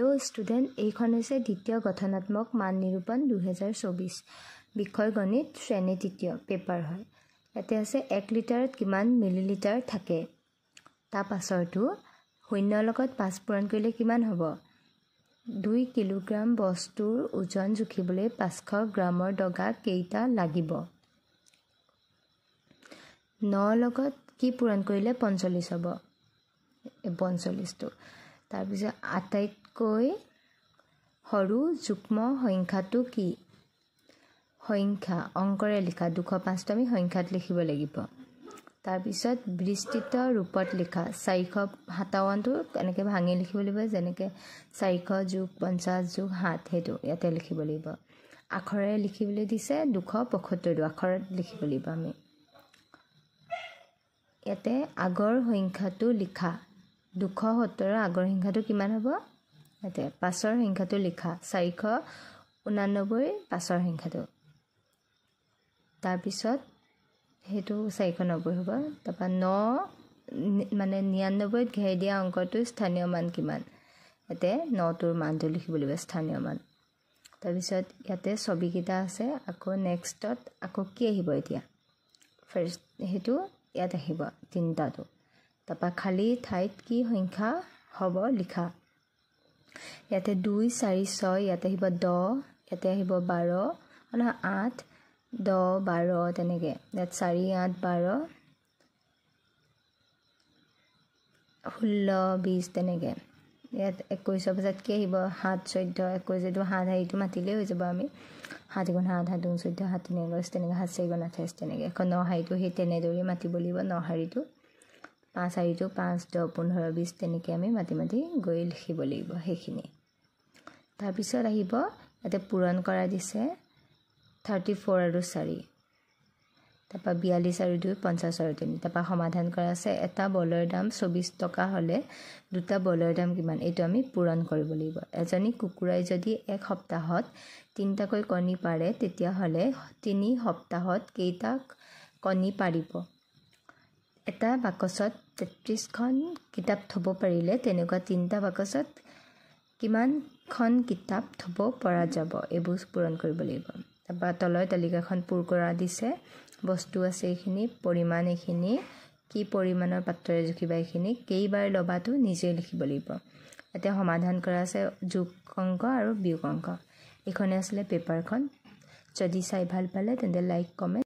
Hello' student, এইখন হৈছে দ্বিতীয় গঠনাত্মক মান নিৰূপণ 2024 বিষয় গণিত শ্ৰেণী তৃতীয় পেপাৰ হয়। ইয়াতে আছে 1 লিটাৰত কিমান মিলিলিটাৰ থাকে। তাৰ পাছৰটো শূন্যৰ লগত 5 পূৰণ কৰিলে কিমান হ'ব? 2 কিলোগ্ৰাম বস্তুৰ ওজন জুখিবলৈ 500 গ্ৰামৰ দগা কেইটা লাগিব? 9 লগত কি পূৰণ কৰিলে 45 হ'ব? 45টো। তাৰপিছত আটাইতকৈ সৰু যুগ্ম সংখ্যাটো কি? সংখ্যা অংকৰে লিখা 205টো আমি সংখ্যাত লিখিব লাগিব। তাৰপিছত বিস্তৃত ৰূপত লিখা 457টো এনেকৈ ভাঙি লিখিব লাগিব, যেনেকৈ 400 + 50 + 7 সেইটো ইয়াতে লিখিব লাগিব। আখৰেৰে লিখিবলৈ দিছে 275 আখৰত লিখিব লাগিব আমি। ইয়াতে আগৰ সংখ্যাটো লিখা 270ৰ আগৰ সংখ্যাটো কিমান হ'ব? ইয়াতে পাছৰ সংখ্যাটো লিখা 489 পাছৰ সংখ্যাটো। তাৰপিছত সেইটো 490 হ'ব। তাৰপৰা 9 মানে 99ত ঘেৰি দিয়া অংকটোৰ স্থানীয় মান কিমান? ইয়াতে 9টোৰ মানটো লিখিব লাগিব, স্থানীয় মান। তাৰপিছত ইয়াতে ছবিকেইটা আছে। আকৌ নেক্সটত আকৌ কি আহিব এতিয়া? ফাৰ্ষ্ট সেইটো ইয়াত আহিব 3টাটো। তাৰপৰা খালী ঠাইত কি সংখ্যা হ'ব লিখা। ইয়াতে 2 4 6 ইয়াতে আহিব 10, ইয়াতে আহিব 12 নহয় 8 10 12 তেনেকৈ। ইয়াত 4 8 12 16 20 তেনেকৈ। ইয়াত 21ৰ পাছত কি আহিব? 7 14 21 এইটো 7 হেৰিটো মাতিলেই হৈ যাব আমি। 7 × 7 7 × 14 7 × 3 = 21 তেনেকৈ 7 4 × 28 তেনেকৈ। এখন 9 হাৰিটো সেই তেনেদৰেই মাতিব লাগিব। 9 হাৰিটো 5 হাৰিটো 5 10 15 20 তেনেকৈ আমি মাতি মাতি গৈ লিখিব লাগিব সেইখিনি। তাৰপিছত আহিব ইয়াতে পূৰণ কৰা দিছে 34 আৰু 4। তাৰপৰা 42 আৰু 2 50 আৰু 3। তাৰপৰা সমাধান কৰা আছে এটা বলৰ দাম 24 টকা হ'লে দুটা বলৰ দাম কিমান? এইটো আমি পূৰণ কৰিব লাগিব। এজনী কুকুৰাই যদি এক সপ্তাহত 3টাকৈ কণী পাৰে তেতিয়াহ'লে 3 সপ্তাহত কেইটা কণী পাৰিব? এটা বাকচত 33খন কিতাপ থ'ব পাৰিলে তেনেকুৱা 3টা বাকচত কিমানখন কিতাপ থ'ব পৰা যাব? এইবোৰ পূৰণ কৰিব লাগিব। তাৰপৰা তলৰ তালিকাখন পূৰ কৰা দিছে। বস্তু আছে এইখিনি, পৰিমাণ এইখিনি, কি পৰিমাণৰ পাত্ৰৰে জুখিবা এইখিনি, কেইবাৰ ল'বাটো নিজে লিখিব লাগিব। ইয়াতে সমাধান কৰা আছে যোগ অংক আৰু বিয়োগ অংক। এইখনে আছিলে পেপাৰখন। যদি চাই ভাল পালে তেন্তে লাইক কমেণ্ট